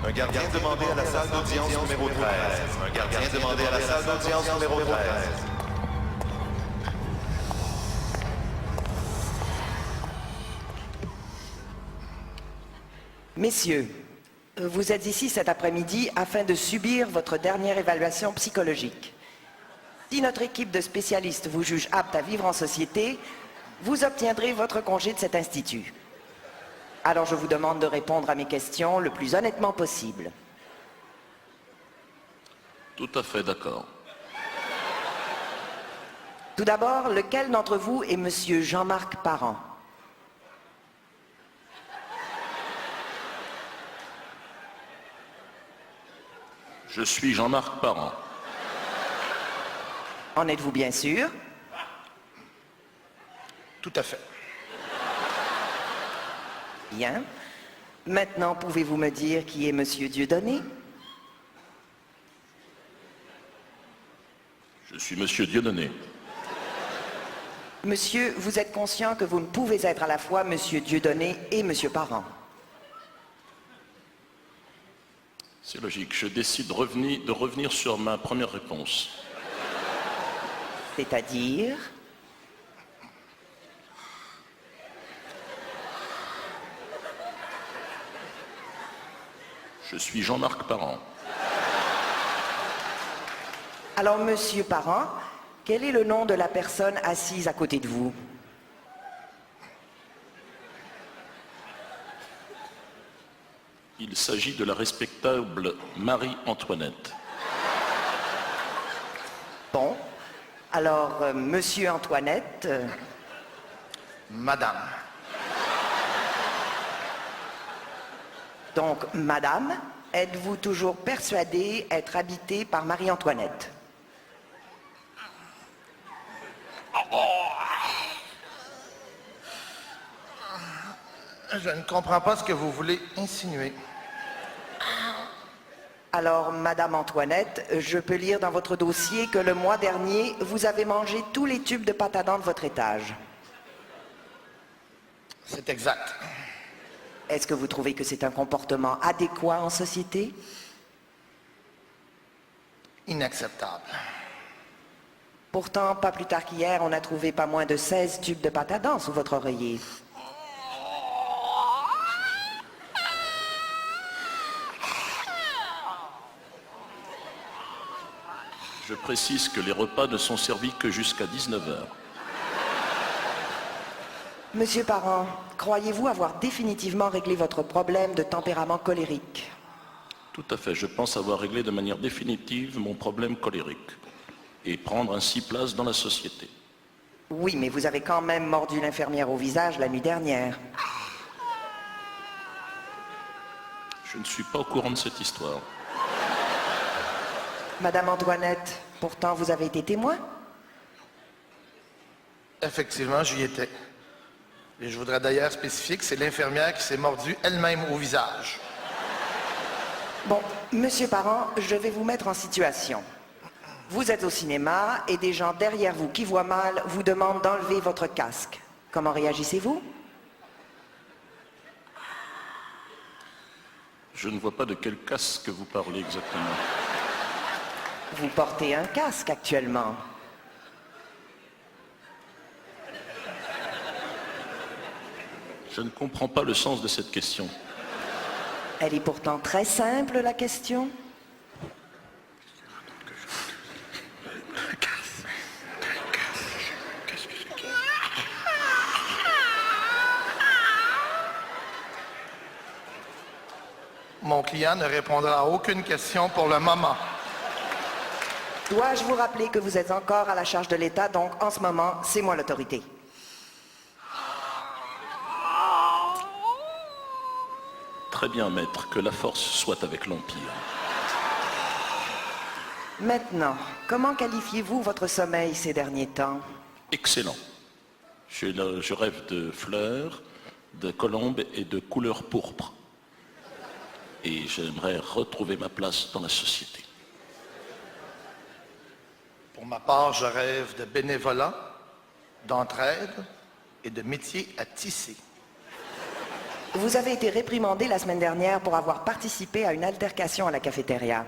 Un gardien demandé à la salle d'audience numéro 13. Un gardien demandé à la salle d'audience numéro 13. Messieurs, vous êtes ici cet après-midi afin de subir votre dernière évaluation psychologique. Si notre équipe de spécialistes vous juge apte à vivre en société, vous obtiendrez votre congé de cet institut. Alors je vous demande de répondre à mes questions le plus honnêtement possible. Tout à fait d'accord. Tout d'abord, lequel d'entre vous est Monsieur Jean-Marc Parent? Je suis Jean-Marc Parent. En êtes-vous bien sûr? Tout à fait. Bien. Maintenant, pouvez-vous me dire qui est Monsieur Dieudonné? Je suis Monsieur Dieudonné. Monsieur, vous êtes conscient que vous ne pouvez être à la fois Monsieur Dieudonné et Monsieur Parent? C'est logique. Je décide de revenir sur ma première réponse. C'est-à-dire? Je suis Jean-Marc Parent. Alors, Monsieur Parent, quel est le nom de la personne assise à côté de vous? Il s'agit de la respectable Marie-Antoinette. Bon. Alors, Monsieur Antoinette... Madame. Donc, Madame, êtes-vous toujours persuadée être habitée par Marie-Antoinette? Je ne comprends pas ce que vous voulez insinuer. Alors, Madame Antoinette, je peux lire dans votre dossier que le mois dernier, vous avez mangé tous les tubes de pâte à dents de votre étage. C'est exact. Est-ce que vous trouvez que c'est un comportement adéquat en société? Inacceptable. Pourtant, pas plus tard qu'hier, on a trouvé pas moins de 16 tubes de pâte à dents sous votre oreiller. Je précise que les repas ne sont servis que jusqu'à 19h. Monsieur Parent, croyez-vous avoir définitivement réglé votre problème de tempérament colérique? Tout à fait. Je pense avoir réglé de manière définitive mon problème colérique et prendre ainsi place dans la société. Oui, mais vous avez quand même mordu l'infirmière au visage la nuit dernière. Je ne suis pas au courant de cette histoire. Madame Antoinette, pourtant vous avez été témoin? Effectivement, j'y étais. Et je voudrais d'ailleurs spécifier que c'est l'infirmière qui s'est mordue elle-même au visage. Bon, Monsieur Parent, je vais vous mettre en situation. Vous êtes au cinéma et des gens derrière vous qui voient mal vous demandent d'enlever votre casque. Comment réagissez-vous? Je ne vois pas de quel casque vous parlez exactement. Vous portez un casque actuellement. Je ne comprends pas le sens de cette question. Elle est pourtant très simple, la question. Mon client ne répondra à aucune question pour le moment. Dois-je vous rappeler que vous êtes encore à la charge de l'État, donc en ce moment, c'est moi l'autorité. Très bien, maître, que la force soit avec l'Empire. Maintenant, comment qualifiez-vous votre sommeil ces derniers temps? Excellent. Je rêve de fleurs, de colombes et de couleurs pourpres. Et j'aimerais retrouver ma place dans la société. Pour ma part, je rêve de bénévolat, d'entraide et de métier à tisser. Vous avez été réprimandé la semaine dernière pour avoir participé à une altercation à la cafétéria.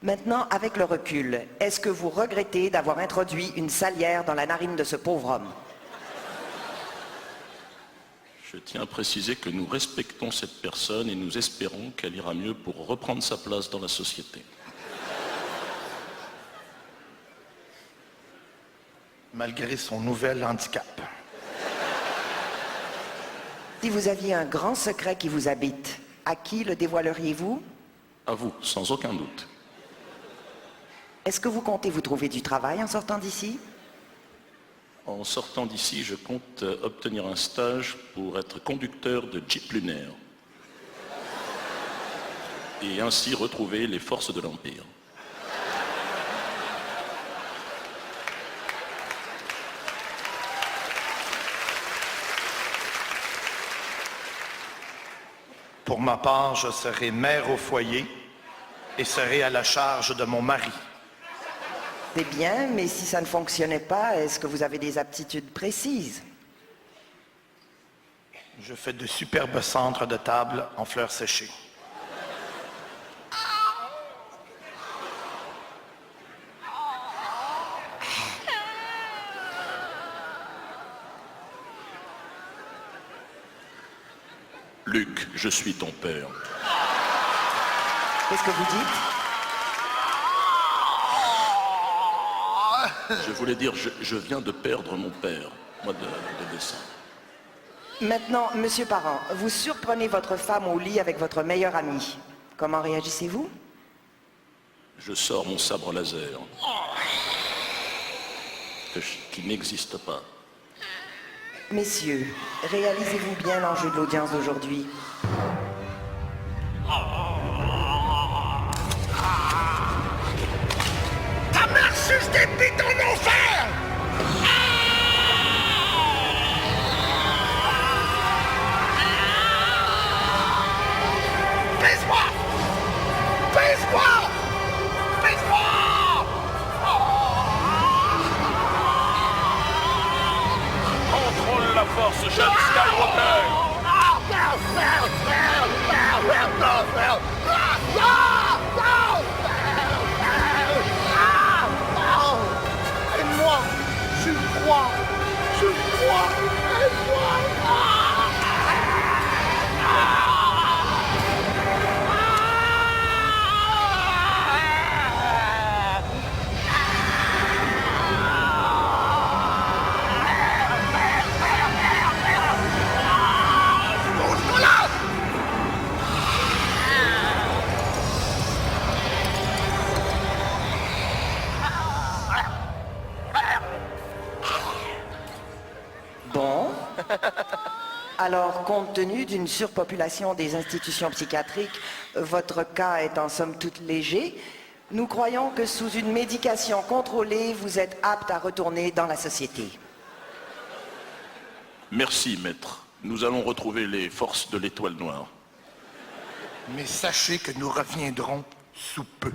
Maintenant, avec le recul, est-ce que vous regrettez d'avoir introduit une salière dans la narine de ce pauvre homme? Je tiens à préciser que nous respectons cette personne et nous espérons qu'elle ira mieux pour reprendre sa place dans la société. Malgré son nouvel handicap. Si vous aviez un grand secret qui vous habite, à qui le dévoileriez-vous? À vous, sans aucun doute. Est-ce que vous comptez vous trouver du travail en sortant d'ici? En sortant d'ici, je compte obtenir un stage pour être conducteur de jeep lunaire et ainsi retrouver les forces de l'Empire. Pour ma part, je serai mère au foyer et serai à la charge de mon mari. C'est bien, mais si ça ne fonctionnait pas, est-ce que vous avez des aptitudes précises? Je fais de superbes centres de table en fleurs séchées. Luc, je suis ton père. Qu'est-ce que vous dites? Je voulais dire, je viens de perdre mon père, mois de décembre. Maintenant, monsieur Parent, vous surprenez votre femme au lit avec votre meilleur ami. Comment réagissez-vous? Je sors mon sabre laser, qui n'existe pas. Messieurs, réalisez-vous bien l'enjeu de l'audience d'aujourd'hui? Ta mère suce des bites en enfer! Baise-moi! Baise-moi! Baise-moi! Contrôle la force, jeune Skywalker! Aide-moi! Je crois! Je crois! Aide-moi! Bon. Alors, compte tenu d'une surpopulation des institutions psychiatriques, votre cas est en somme toute léger, nous croyons que sous une médication contrôlée, vous êtes apte à retourner dans la société. Merci, maître. Nous allons retrouver les forces de l'Étoile Noire. Mais sachez que nous reviendrons sous peu.